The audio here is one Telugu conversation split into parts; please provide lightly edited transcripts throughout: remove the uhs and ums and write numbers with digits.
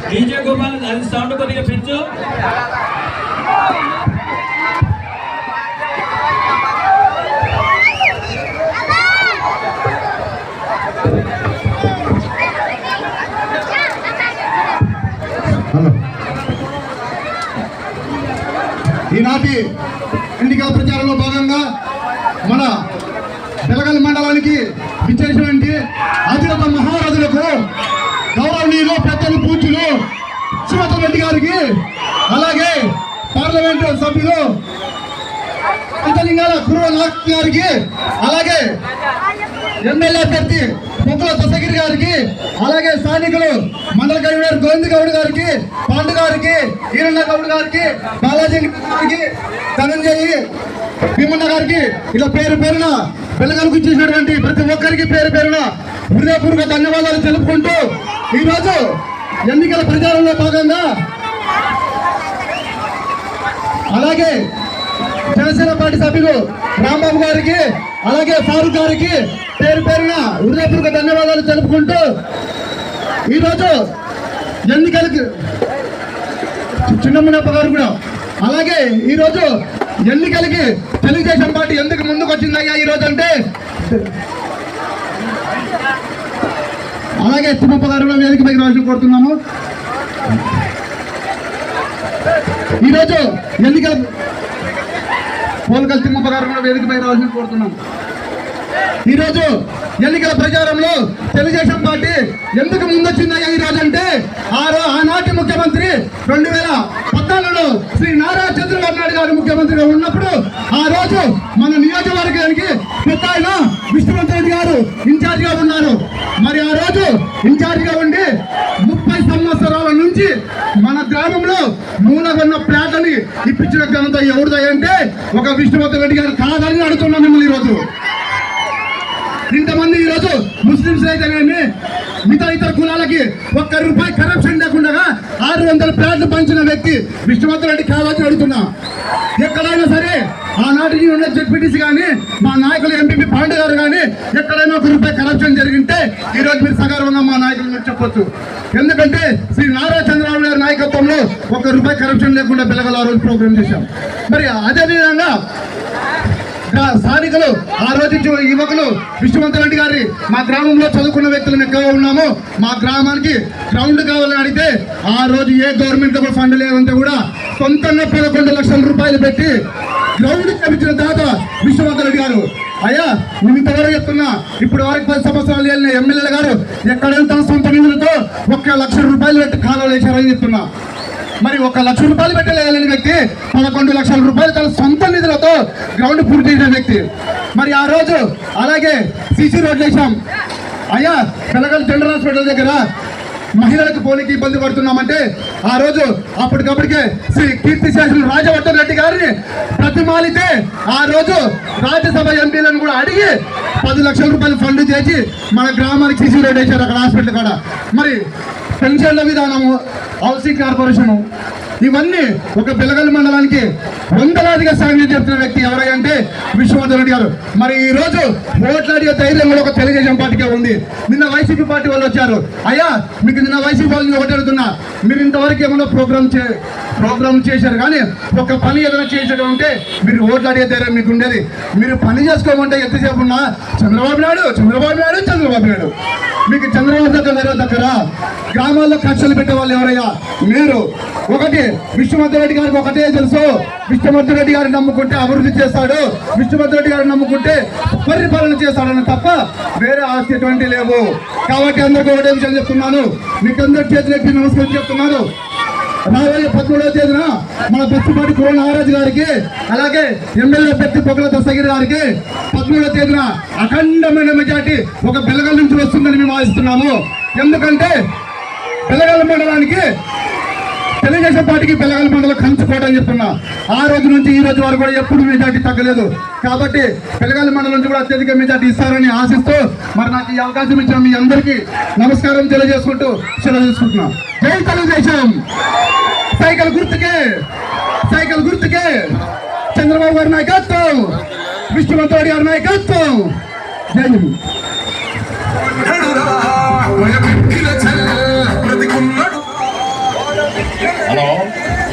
డీజే గోపాల్ అది సౌండ్ కొద్దిగా పెంచు. ఈనాటి ఎన్నికల ప్రచారంలో భాగంగా మన బెలగల్ మండలానికి విచ్చేసినటువంటి అధిరత మహారాజులకు గౌరవనీయులు పెద్దలు పూజ్యులు సుమత రెడ్డి గారికి, అలాగే పార్లమెంటు సభ్యులు పంచలింగాల కురునాథ్ గారికి, అలాగే ఎమ్మెల్యే అభ్యర్థి పొంగుల దశగిరి గారికి, అలాగే స్థానికులు మండల కన్వీనర్ గోవింద్ గౌడ్ గారికి, పాండు గారికి, ఈరన్న గౌడ్ గారికి, బాలాజీ గారికి, ధనంజయ్ భీమన్న గారికి, ఇలా పేరు పేరున బెలగలకు ఇచ్చేసినటువంటి ప్రతి ఒక్కరికి పేరు పేరున హృదయపూర్వక ధన్యవాదాలు తెలుపుకుంటూ ఈరోజు ఎన్నికల ప్రచారంలో భాగంగా అలాగే జనసేన పార్టీ సభ్యులు రాంబాబు గారికి, అలాగే ఫారూక్ గారికి పేరు పేరున హృదయపూర్వక ధన్యవాదాలు తెలుపుకుంటూ ఈరోజు ఎన్నికలకి చిన్నమ్మనప్ప గారు కూడా, అలాగే ఈరోజు ఎన్నికలకి తెలుగుదేశం పార్టీ ఎందుకు ముందుకు వచ్చిందయ్యా ఈరోజు అంటే, అలాగే తిమ్మప్ప గారు వేదిక పైకి రావాల్సి కోరుతున్నాము. ఈరోజు ఎన్నికల పోలకల్ తిమ్మప్ప గారు కూడా వేదిక పైకి రావాల్సి కోరుతున్నాము. ఈరోజు ఎన్నికల ప్రచారంలో తెలుగుదేశం పార్టీ ఎందుకు ముందొచ్చిందయ్యా ఈరోజు అంటే, ఆనాటి ముఖ్యమంత్రి 2014లో శ్రీ నారా చంద్రబాబు నాయుడు గారు ముఖ్యమంత్రిగా ఉన్నప్పుడు ఆ రోజు మన నియోజకవర్గానికి పెద్ద ఆయన విష్ణువంత రెడ్డి గారు ఇన్ఛార్జిగా ఉన్నారు. మరి ఆ రోజు ఇన్ఛార్జిగా ఉండి 30 సంవత్సరాల నుంచి మన గ్రామంలో మూలగొన్న ప్లాట్లని ఇప్పించిన ఘనత ఎవరిదయ్యా అంటే ఒక విష్ణువంత రెడ్డి గారు కాదని అడుగుతున్నాం మిమ్మల్ని. ఈరోజు ఇంతమంది ఈరోజు ముస్లింస్ అయితేనేమి మిగతా ఇతర కులాలకి ₹1 కరప్షన్ లేకుండా 600 ప్లాట్లు పంచిన వ్యక్తి విష్ణువర్ధన్ రెడ్డి కావాలని అడుగుతున్నా. ఎక్కడైనా సరే ఆనాటికి ఉన్న జెడ్పీటీసీ కానీ మా నాయకులు ఎంపీ పాండు గారు కానీ ఎక్కడైనా ₹1 కరప్షన్ జరిగింటే ఈరోజు మీరు సగర్వంగా మా నాయకులు మీరు చెప్పొచ్చు. ఎందుకంటే శ్రీ నారా చంద్రబాబు గారి నాయకత్వంలో ₹1 కరప్షన్ లేకుండా బెలగల రోజు ప్రోగ్రాం చేశాం. మరి అదేవిధంగా స్థానికులు ఆ రోజు యువకులు విష్ణువంత రెడ్డి గారి మా గ్రామంలో చదువుకున్న వ్యక్తులు ఎక్కువగా ఉన్నాము. మా గ్రామానికి గ్రౌండ్ కావాలని అడిగితే ఆ రోజు ఏ గవర్నమెంట్ ఫండ్ లేదంటే కూడా సొంతంగా ₹11 లక్షల పెట్టి గ్రౌండ్ కల్పించిన దాత విష్ణువంత రెడ్డి గారు. అయ్యా నేను ఇంతవరకు చెప్తున్నా, ఇప్పుడు వరకు 10 సంవత్సరాలు వెళ్ళిన ఎమ్మెల్యేలు గారు ఎక్కడైనా తన సొంత నిధులతో ₹1 లక్ష పెట్టి కాలువలు వేశారని చెప్తున్నా. మరి ₹1 లక్ష పెట్టలేని వ్యక్తి ₹11 లక్షల తన సొంత నిధులతో గ్రౌండ్ పూర్తి చేసిన వ్యక్తి. మరి ఆ రోజు అలాగే సీసీ రోడ్లు వేసాం. అయ్యా బెలగల్ జనరల్ హాస్పిటల్ దగ్గర మహిళలకు పోనీకి ఇబ్బంది పడుతున్నామంటే ఆ రోజు అప్పటికప్పటికే శ్రీ కీర్తి శాసన రాజవర్ధన్ రెడ్డి గారిని ప్రతిమాలితే ఆ రోజు రాజ్యసభ ఎంపీలను కూడా అడిగి ₹10 లక్షల ఫండ్ చేసి మన గ్రామానికి సీసీ రోడ్ వేశారు అక్కడ హాస్పిటల్ కాడ. మరి పెన్షన్ల విధానము, హౌసింగ్ కార్పొరేషను, ఇవన్నీ ఒక బెలగల్ మండలానికి వందలాదిగా సాయం చెప్తున్న వ్యక్తి ఎవరంటే విష్ణువర్ధన్ రెడ్డి గారు. మరి ఈ రోజు ఓట్లాడిగే ధైర్యం కూడా ఒక తెలుగుదేశం పార్టీకే ఉంది. నిన్న వైసీపీ పార్టీ వాళ్ళు వచ్చారు. అయ్యా మీకు నిన్న వైసీపీ వాళ్ళు ఒకటి అడుగుతున్నా, మీరు ఇంతవరకు ఏమన్నా ప్రోగ్రామ్ చేశారు కానీ ఒక పని ఏదైనా చేసేటం ఉంటే మీరు ఓట్లాడిగే ధైర్యం మీకు ఉండేది. మీరు పని చేసుకోమంటే ఎంతసేపు ఉన్నా చంద్రబాబు నాయుడు మీకు చంద్రబాబు దగ్గర గ్రామాల్లో కక్షలు పెట్టే వాళ్ళు ఎవరయ్యా మీరు? ఒకటి విష్ణువర్ధన్ రెడ్డి గారికి ఒకటే తెలుసు, విష్ణువర్ధన్ రెడ్డి గారిని నమ్ముకుంటే అభివృద్ధి చేస్తాడు, విష్ణువర్ధన్ రెడ్డి గారిని నమ్ముకుంటే పరిపాలన చేస్తాడని తప్ప వేరే ఆస్తి ఎటువంటి లేవు. కాబట్టి అందరికీ ఒకటే విషయం చెప్తున్నాను, మీకు అందరి చేతులెత్తి నమస్కారం చెప్తున్నాను. రాబోయే 17వ తేదీన మన బెస్టిపాటి కురణ నాగరాజు గారికి, అలాగే ఎమ్మెల్యే అభ్యర్థి పొగల దశగిరి గారికి 17వ తేదీన అఖండమైన మెజార్టీ ఒక బెలగల్ నుంచి వస్తుందని మేము ఆశిస్తున్నాము. ఎందుకంటే బెలగల్ మండలానికి తెలుగుదేశం పార్టీకి బెలగల మండలం కంచుకోవడం చెప్తున్నా. ఆ రోజు నుంచి ఈ రోజు వరకు కూడా ఎప్పుడు మెజార్టీ తగ్గలేదు. కాబట్టి బెలగల మండలం నుంచి కూడా అత్యధిక మెజార్టీ ఇస్తారని ఆశిస్తూ మరి నాకు ఈ అవకాశం ఇచ్చిన మీ అందరికీ నమస్కారం తెలియజేసుకుంటూ సెలవు తీసుకుంటున్నా. జై తెలుగుదేశం. సైకిల్ గుర్తుకే, సైకిల్ గుర్తుకే. చంద్రబాబు గారి నాయకత్వం, విష్ణువంత్ రెడ్డి గారి నాయకత్వం. జై హింద్. హలో,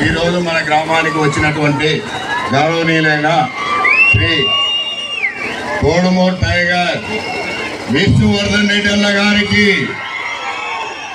ఈరోజు మన గ్రామానికి వచ్చినటువంటి గౌరవనీయులైన శ్రీ కోడుమూరు టైగర్ విష్ణువర్ధన్ రెడ్డి అన్న గారికి